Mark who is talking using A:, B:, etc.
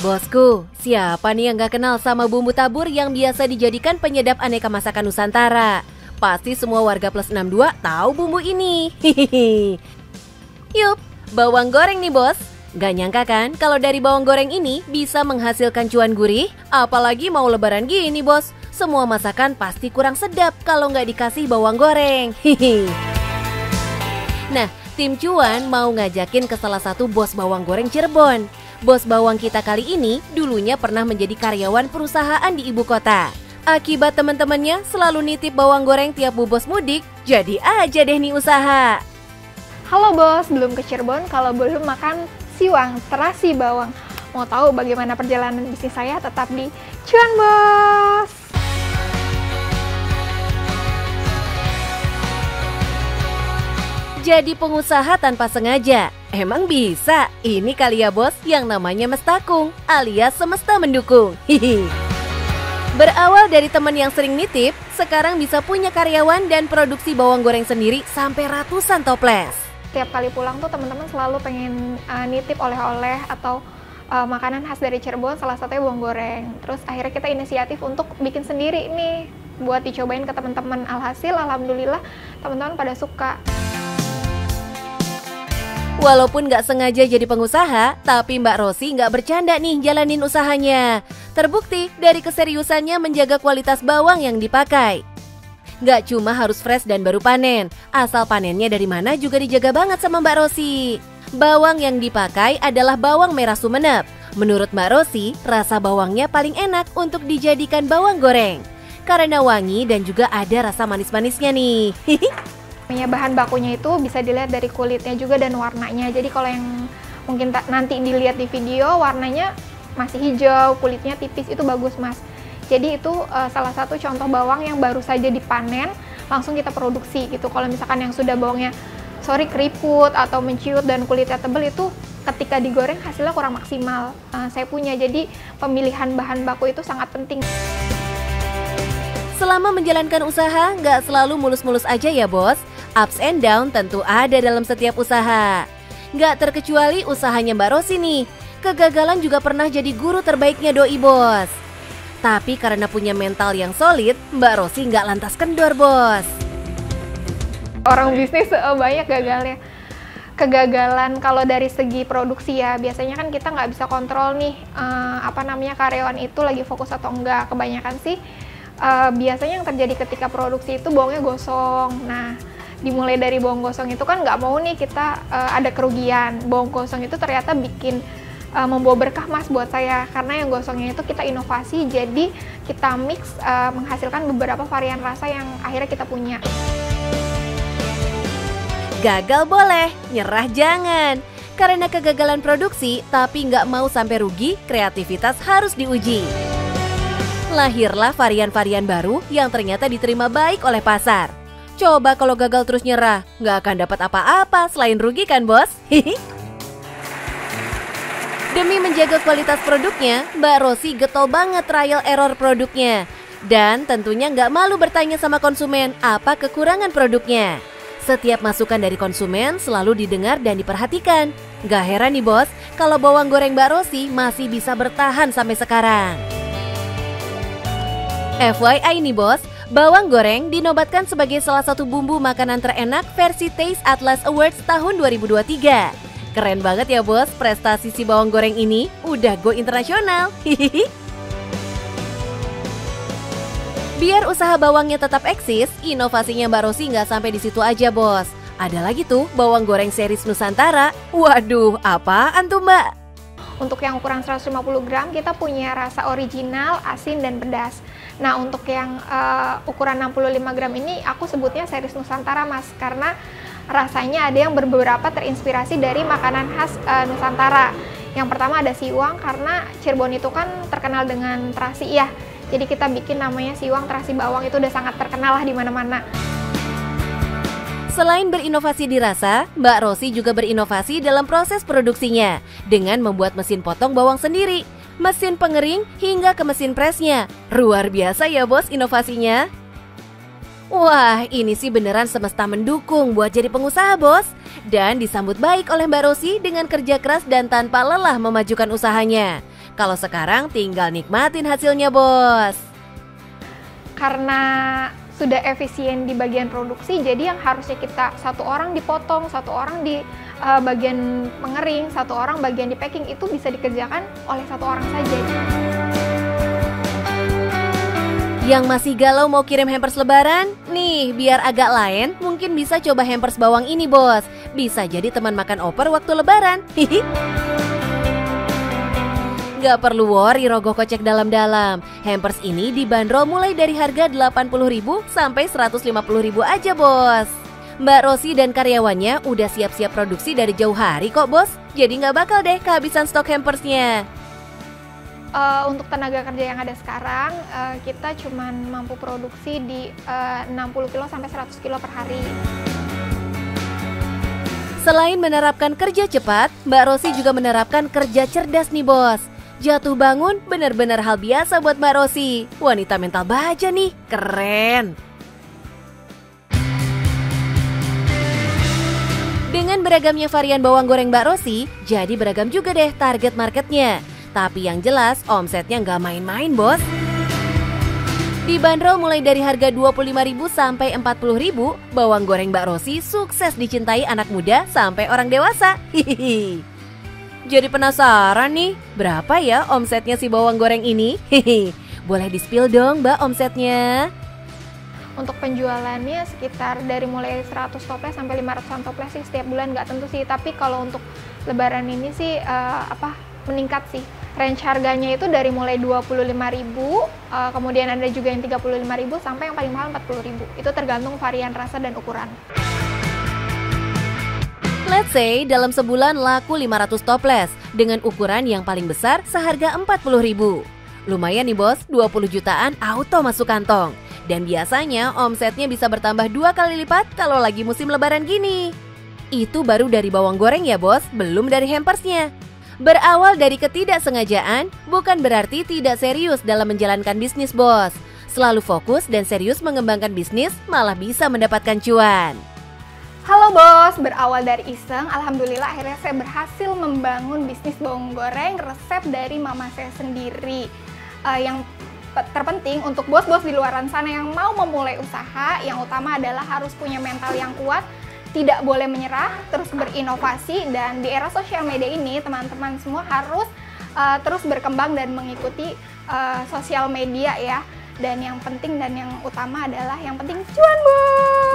A: Bosku, siapa nih yang gak kenal sama bumbu tabur yang biasa dijadikan penyedap aneka masakan Nusantara? Pasti semua warga plus 62 tahu bumbu ini. Yup, bawang goreng nih bos. Gak nyangka kan kalau dari bawang goreng ini bisa menghasilkan cuan gurih? Apalagi mau lebaran gini bos, semua masakan pasti kurang sedap kalau nggak dikasih bawang goreng. Nah, tim cuan mau ngajakin ke salah satu bos bawang goreng Cirebon. Bos bawang kita kali ini dulunya pernah menjadi karyawan perusahaan di ibu kota. Akibat teman-temannya selalu nitip bawang goreng tiap bu bos mudik, jadi aja deh nih usaha.
B: Halo bos, belum ke Cirebon kalau belum makan siwang terasi bawang. Mau tahu bagaimana perjalanan bisnis saya? Tetap di Cuan Bos.
A: Jadi pengusaha tanpa sengaja, emang bisa? Ini kali ya bos yang namanya mestakung alias semesta mendukung. Berawal dari teman yang sering nitip, sekarang bisa punya karyawan dan produksi bawang goreng sendiri sampai ratusan toples.
B: Tiap kali pulang tuh teman-teman selalu pengen nitip oleh-oleh atau makanan khas dari Cirebon, salah satunya bawang goreng. Terus akhirnya kita inisiatif untuk bikin sendiri nih, buat dicobain ke teman-teman. Alhasil alhamdulillah teman-teman pada suka.
A: Walaupun nggak sengaja jadi pengusaha, tapi Mbak Rosi nggak bercanda nih jalanin usahanya. Terbukti dari keseriusannya menjaga kualitas bawang yang dipakai. Nggak cuma harus fresh dan baru panen, asal panennya dari mana juga dijaga banget sama Mbak Rosi. Bawang yang dipakai adalah bawang merah Sumeneb. Menurut Mbak Rosi, rasa bawangnya paling enak untuk dijadikan bawang goreng. Karena wangi dan juga ada rasa manis-manisnya nih.
B: Bahan bakunya itu bisa dilihat dari kulitnya juga dan warnanya. Jadi kalau yang mungkin nanti dilihat di video, warnanya masih hijau, kulitnya tipis, itu bagus mas. Jadi itu salah satu contoh bawang yang baru saja dipanen, langsung kita produksi gitu. Kalau misalkan yang sudah bawangnya keriput atau menciut dan kulitnya tebal, itu ketika digoreng hasilnya kurang maksimal. Saya punya, jadi pemilihan bahan baku itu sangat penting.
A: Selama menjalankan usaha, nggak selalu mulus-mulus aja ya bos. Ups and down tentu ada dalam setiap usaha. Nggak terkecuali usahanya Mbak Rosi nih. Kegagalan juga pernah jadi guru terbaiknya doi bos. Tapi karena punya mental yang solid, Mbak Rosi nggak lantas kendor bos.
B: Orang bisnis banyak gagalnya. Kegagalan kalau dari segi produksi ya, biasanya kan kita nggak bisa kontrol nih karyawan itu lagi fokus atau enggak. Kebanyakan sih biasanya yang terjadi ketika produksi itu bawangnya gosong. Nah, dimulai dari bawang gosong itu kan nggak mau nih kita ada kerugian. Bawang gosong itu ternyata bikin membawa berkah mas buat saya, karena yang gosongnya itu kita inovasi, jadi kita mix menghasilkan beberapa varian rasa yang akhirnya kita punya.
A: Gagal boleh, nyerah jangan. Karena kegagalan produksi tapi nggak mau sampai rugi, kreativitas harus diuji. Lahirlah varian-varian baru yang ternyata diterima baik oleh pasar. Coba kalau gagal terus nyerah, nggak akan dapat apa-apa selain rugi kan bos? Demi menjaga kualitas produknya, Mbak Rosi getol banget trial error produknya. Dan tentunya nggak malu bertanya sama konsumen apa kekurangan produknya. Setiap masukan dari konsumen selalu didengar dan diperhatikan. Nggak heran nih bos, kalau bawang goreng Mbak Rosi masih bisa bertahan sampai sekarang. FYI nih bos, bawang goreng dinobatkan sebagai salah satu bumbu makanan terenak versi Taste Atlas Awards tahun 2023. Keren banget ya bos, prestasi si bawang goreng ini udah go internasional. Biar usaha bawangnya tetap eksis, inovasinya Mbak Rosi nggak sampai di situ aja bos. Ada lagi tuh bawang goreng series Nusantara. Waduh, apaan tuh Mbak?
B: Untuk yang ukuran 150 gram kita punya rasa original, asin, dan pedas. Nah untuk yang ukuran 65 gram ini aku sebutnya series Nusantara mas, karena rasanya ada yang beberapa terinspirasi dari makanan khas Nusantara. Yang pertama ada siwang, karena Cirebon itu kan terkenal dengan terasi ya. Jadi kita bikin namanya siwang terasi bawang, itu udah sangat terkenal lah di mana-mana.
A: Selain berinovasi di rasa, Mbak Rosi juga berinovasi dalam proses produksinya dengan membuat mesin potong bawang sendiri, mesin pengering hingga ke mesin presnya. Luar biasa ya bos inovasinya. Wah, ini sih beneran semesta mendukung buat jadi pengusaha bos. Dan disambut baik oleh Mbak Rosi dengan kerja keras dan tanpa lelah memajukan usahanya. Kalau sekarang tinggal nikmatin hasilnya, Bos.
B: Karena sudah efisien di bagian produksi, jadi yang harusnya kita satu orang dipotong, satu orang di bagian pengering, satu orang bagian di packing, itu bisa dikerjakan oleh satu orang saja.
A: Yang masih galau mau kirim hampers lebaran? Nih, biar agak lain, mungkin bisa coba hampers bawang ini, Bos. Bisa jadi teman makan opor waktu lebaran. Hihi. Gak perlu worry rogoh kocek dalam-dalam. Hampers ini dibanderol mulai dari harga 80.000 sampai 150.000 aja, Bos. Mbak Rosi dan karyawannya udah siap-siap produksi dari jauh hari kok, Bos. Jadi gak bakal deh kehabisan stok hampersnya.
B: Untuk tenaga kerja yang ada sekarang, kita cuma mampu produksi di 60 kilo sampai 100 kilo per hari.
A: Selain menerapkan kerja cepat, Mbak Rosi juga menerapkan kerja cerdas nih, Bos. Jatuh bangun benar-benar hal biasa buat Mbak Rosi. Wanita mental baja nih, keren. Dengan beragamnya varian bawang goreng Mbak Rosi, jadi beragam juga deh target marketnya. Tapi yang jelas omsetnya nggak main-main, Bos. Dibanderol mulai dari harga 25.000 sampai 40.000, bawang goreng Mbak Rosi sukses dicintai anak muda sampai orang dewasa. Hihihi. Jadi penasaran nih, berapa ya omsetnya si bawang goreng ini? Hihi. Boleh di-spill dong, Mbak, omsetnya?
B: Untuk penjualannya sekitar dari mulai 100 toples sampai 500-an toples sih setiap bulan, nggak tentu sih. Tapi kalau untuk lebaran ini sih meningkat sih. Range harganya itu dari mulai 25.000, kemudian ada juga yang 35.000 sampai yang paling mahal 40.000. Itu tergantung varian rasa dan ukuran.
A: Let's say dalam sebulan laku 500 toples dengan ukuran yang paling besar seharga 40.000. Lumayan nih, Bos, 20 jutaan auto masuk kantong. Dan biasanya omsetnya bisa bertambah 2 kali lipat kalau lagi musim lebaran gini. Itu baru dari bawang goreng ya, Bos, belum dari hampersnya. Berawal dari ketidaksengajaan bukan berarti tidak serius dalam menjalankan bisnis, Bos. Selalu fokus dan serius mengembangkan bisnis malah bisa mendapatkan cuan.
B: Halo Bos, berawal dari iseng, alhamdulillah akhirnya saya berhasil membangun bisnis bawang goreng resep dari mama saya sendiri. Yang terpenting untuk bos-bos di luaran sana yang mau memulai usaha, yang utama adalah harus punya mental yang kuat, tidak boleh menyerah, terus berinovasi, dan di era sosial media ini teman-teman semua harus terus berkembang dan mengikuti sosial media ya. Dan yang penting dan yang utama adalah yang penting cuan, Bos!